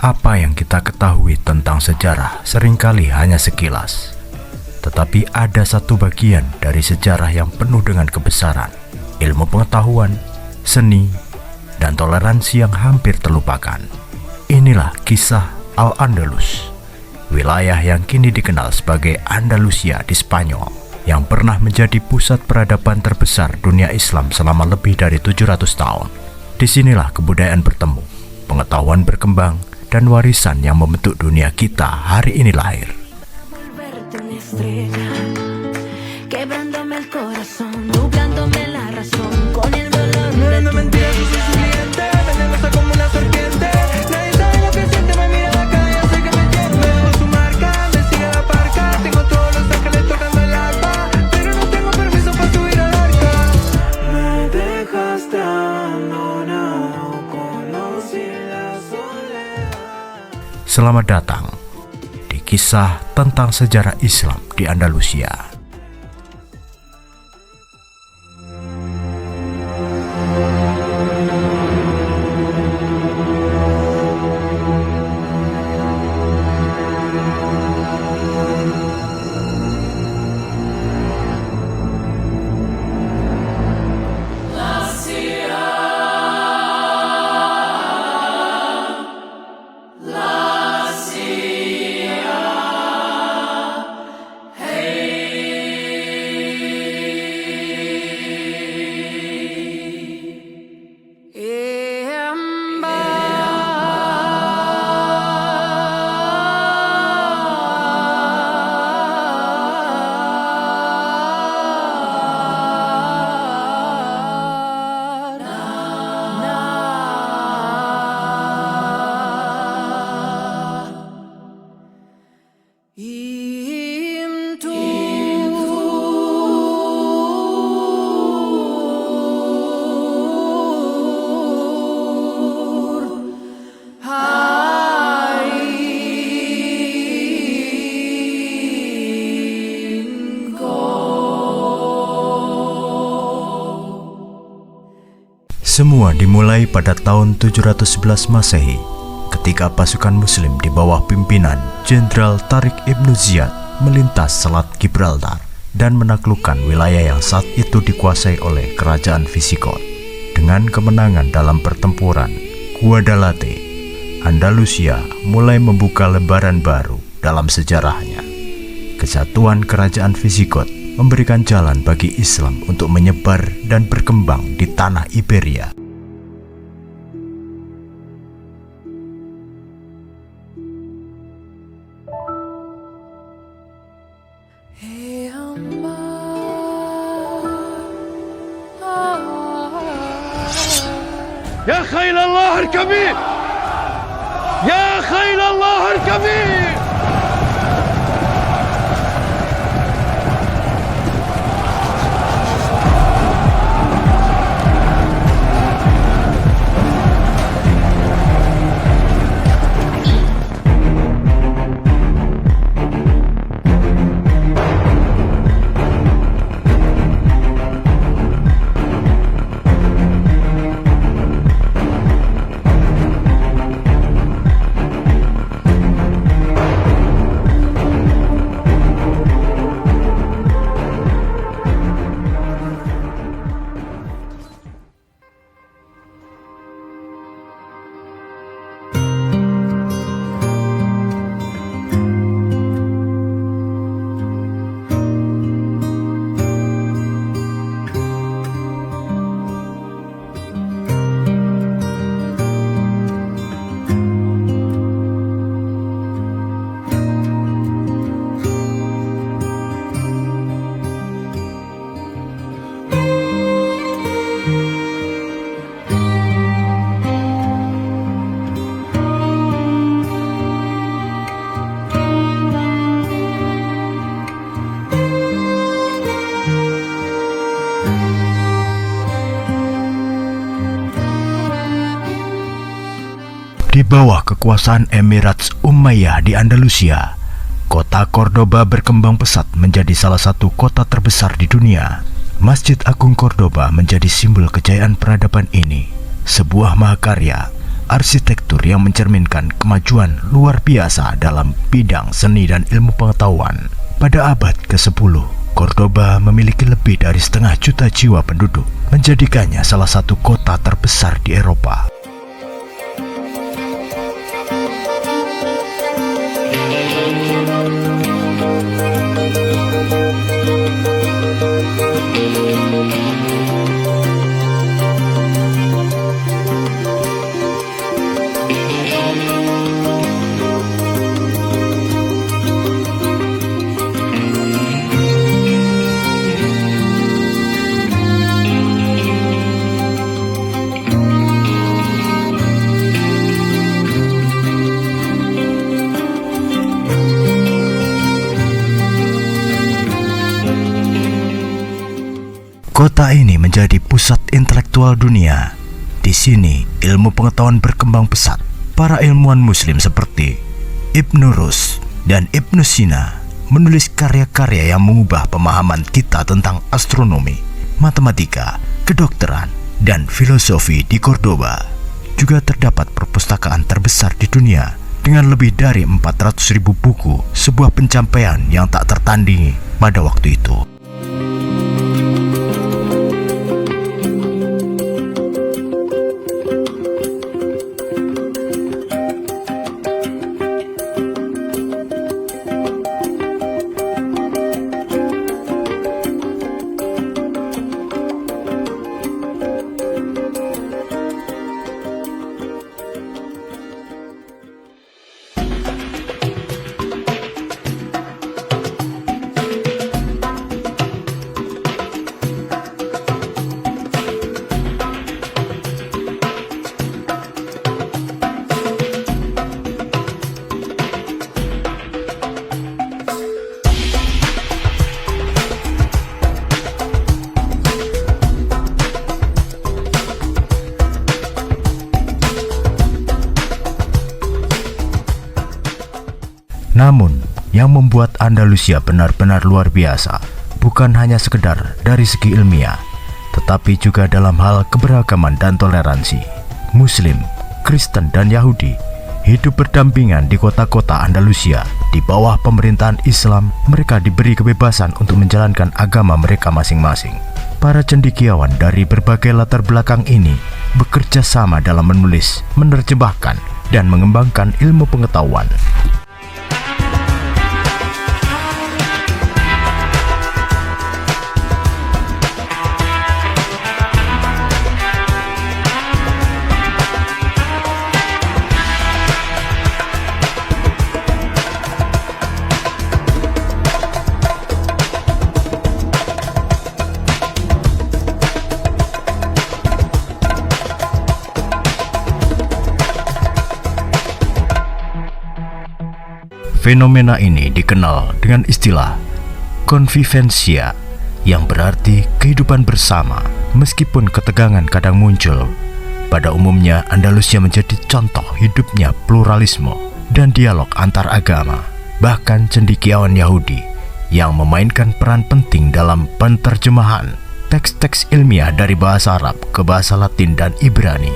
Apa yang kita ketahui tentang sejarah seringkali hanya sekilas. Tetapi ada satu bagian dari sejarah yang penuh dengan kebesaran, ilmu pengetahuan, seni, dan toleransi yang hampir terlupakan. Inilah kisah Al-Andalus, wilayah yang kini dikenal sebagai Andalusia di Spanyol, yang pernah menjadi pusat peradaban terbesar dunia Islam selama lebih dari 700 tahun. Disinilah kebudayaan bertemu, pengetahuan berkembang, dan warisan yang membentuk dunia kita hari ini lahir. Selamat datang di kisah tentang sejarah Islam di Andalusia. Semua dimulai pada tahun 711 Masehi, ketika pasukan Muslim di bawah pimpinan Jenderal Tariq Ibn Ziyad melintas Selat Gibraltar dan menaklukkan wilayah yang saat itu dikuasai oleh Kerajaan Visigot. Dengan kemenangan dalam pertempuran Guadalete, Andalusia mulai membuka lembaran baru dalam sejarahnya. Kesatuan Kerajaan Visigot memberikan jalan bagi Islam untuk menyebar dan berkembang di tanah Iberia. Ya khayl Allah irkabi! Ya khayl Allah irkabi! Di bawah kekuasaan Emirats Umayyah di Andalusia, kota Cordoba berkembang pesat menjadi salah satu kota terbesar di dunia. Masjid Agung Cordoba menjadi simbol kejayaan peradaban ini, sebuah mahakarya arsitektur yang mencerminkan kemajuan luar biasa dalam bidang seni dan ilmu pengetahuan. Pada abad ke-10, Cordoba memiliki lebih dari 1,5 juta jiwa penduduk, menjadikannya salah satu kota terbesar di Eropa. Kota ini menjadi pusat intelektual dunia. Di sini, ilmu pengetahuan berkembang pesat. Para ilmuwan Muslim seperti Ibnu Rus dan Ibnu Sina menulis karya-karya yang mengubah pemahaman kita tentang astronomi, matematika, kedokteran, dan filosofi di Cordoba. Juga terdapat perpustakaan terbesar di dunia dengan lebih dari 400.000 buku, sebuah pencapaian yang tak tertandingi pada waktu itu. Namun, yang membuat Andalusia benar-benar luar biasa bukan hanya sekedar dari segi ilmiah, tetapi juga dalam hal keberagaman dan toleransi. Muslim, Kristen, dan Yahudi hidup berdampingan di kota-kota Andalusia. Di bawah pemerintahan Islam, mereka diberi kebebasan untuk menjalankan agama mereka masing-masing. Para cendekiawan dari berbagai latar belakang ini bekerja sama dalam menulis, menerjemahkan, dan mengembangkan ilmu pengetahuan. Fenomena ini dikenal dengan istilah convivencia, yang berarti kehidupan bersama. Meskipun ketegangan kadang muncul, pada umumnya Andalusia menjadi contoh hidupnya pluralisme dan dialog antar agama. Bahkan cendekiawan Yahudi yang memainkan peran penting dalam penerjemahan teks-teks ilmiah dari bahasa Arab ke bahasa Latin dan Ibrani.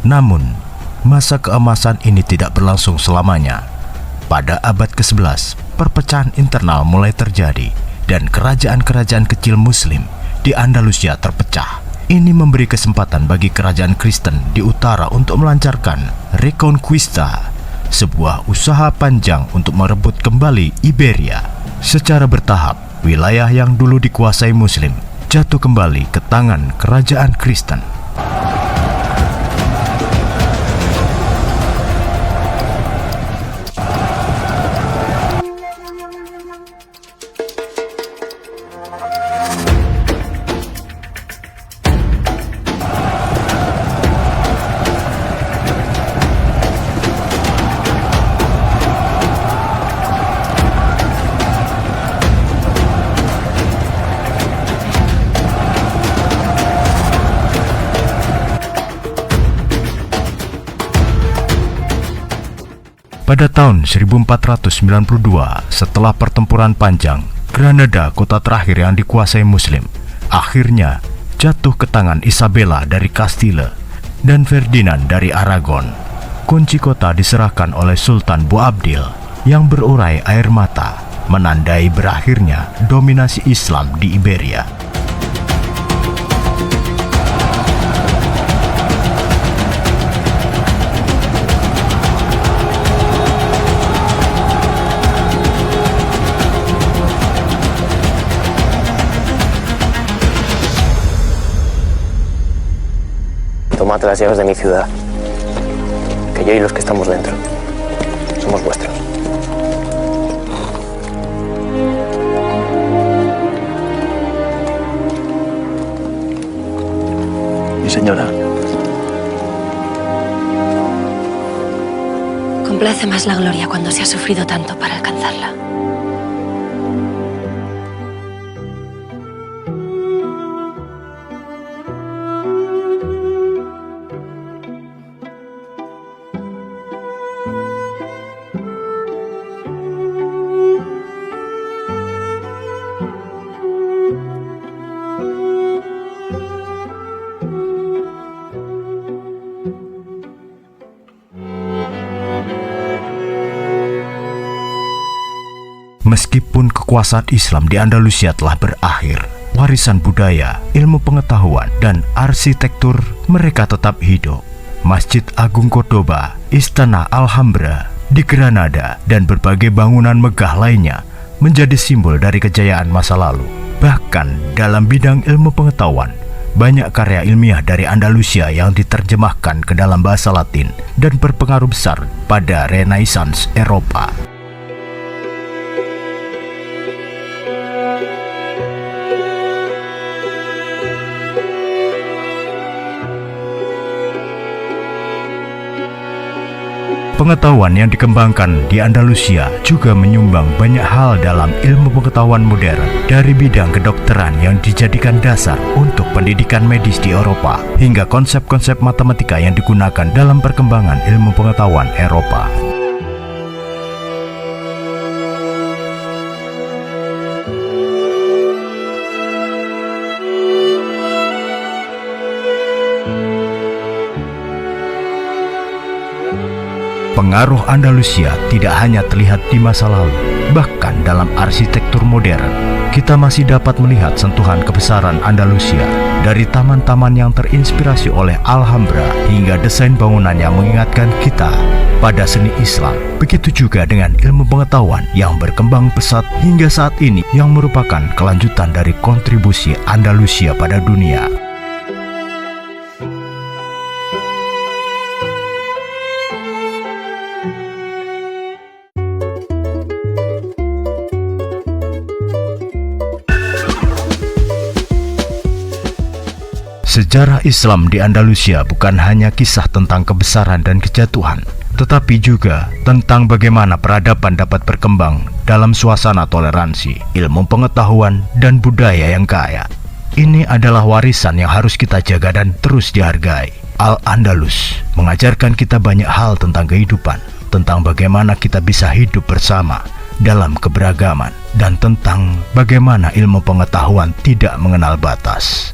Namun, masa keemasan ini tidak berlangsung selamanya. Pada abad ke-11, perpecahan internal mulai terjadi dan kerajaan-kerajaan kecil Muslim di Andalusia terpecah. Ini memberi kesempatan bagi kerajaan Kristen di utara untuk melancarkan Reconquista, sebuah usaha panjang untuk merebut kembali Iberia. Secara bertahap, wilayah yang dulu dikuasai Muslim jatuh kembali ke tangan kerajaan Kristen. Pada tahun 1492, setelah pertempuran panjang, Granada, kota terakhir yang dikuasai Muslim, akhirnya jatuh ke tangan Isabella dari Castile dan Ferdinand dari Aragon. Kunci kota diserahkan oleh Sultan Boabdil yang berurai air mata, menandai berakhirnya dominasi Islam di Iberia. Tomad las llaves de mi ciudad, que yo y los que estamos dentro somos vuestros. Mi señora. Complace más la gloria cuando se ha sufrido tanto para alcanzarla. Meskipun kekuasaan Islam di Andalusia telah berakhir, warisan budaya, ilmu pengetahuan, dan arsitektur mereka tetap hidup. Masjid Agung Cordoba, Istana Alhambra di Granada, dan berbagai bangunan megah lainnya menjadi simbol dari kejayaan masa lalu. Bahkan dalam bidang ilmu pengetahuan, banyak karya ilmiah dari Andalusia yang diterjemahkan ke dalam bahasa Latin dan berpengaruh besar pada Renaissance Eropa. Pengetahuan yang dikembangkan di Andalusia juga menyumbang banyak hal dalam ilmu pengetahuan modern, dari bidang kedokteran yang dijadikan dasar untuk pendidikan medis di Eropa, hingga konsep-konsep matematika yang digunakan dalam perkembangan ilmu pengetahuan Eropa. Pengaruh Andalusia tidak hanya terlihat di masa lalu, bahkan dalam arsitektur modern. Kita masih dapat melihat sentuhan kebesaran Andalusia, dari taman-taman yang terinspirasi oleh Alhambra hingga desain bangunan yang mengingatkan kita pada seni Islam. Begitu juga dengan ilmu pengetahuan yang berkembang pesat hingga saat ini, yang merupakan kelanjutan dari kontribusi Andalusia pada dunia. Sejarah Islam di Andalusia bukan hanya kisah tentang kebesaran dan kejatuhan, tetapi juga tentang bagaimana peradaban dapat berkembang dalam suasana toleransi, ilmu pengetahuan, dan budaya yang kaya. Ini adalah warisan yang harus kita jaga dan terus dihargai. Al-Andalus mengajarkan kita banyak hal tentang kehidupan, tentang bagaimana kita bisa hidup bersama dalam keberagaman, dan tentang bagaimana ilmu pengetahuan tidak mengenal batas.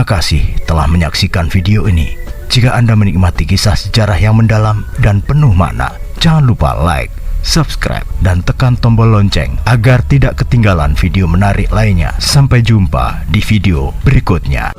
Terima kasih telah menyaksikan video ini. Jika Anda menikmati kisah sejarah yang mendalam dan penuh makna, jangan lupa like, subscribe, dan tekan tombol lonceng agar tidak ketinggalan video menarik lainnya. Sampai jumpa di video berikutnya.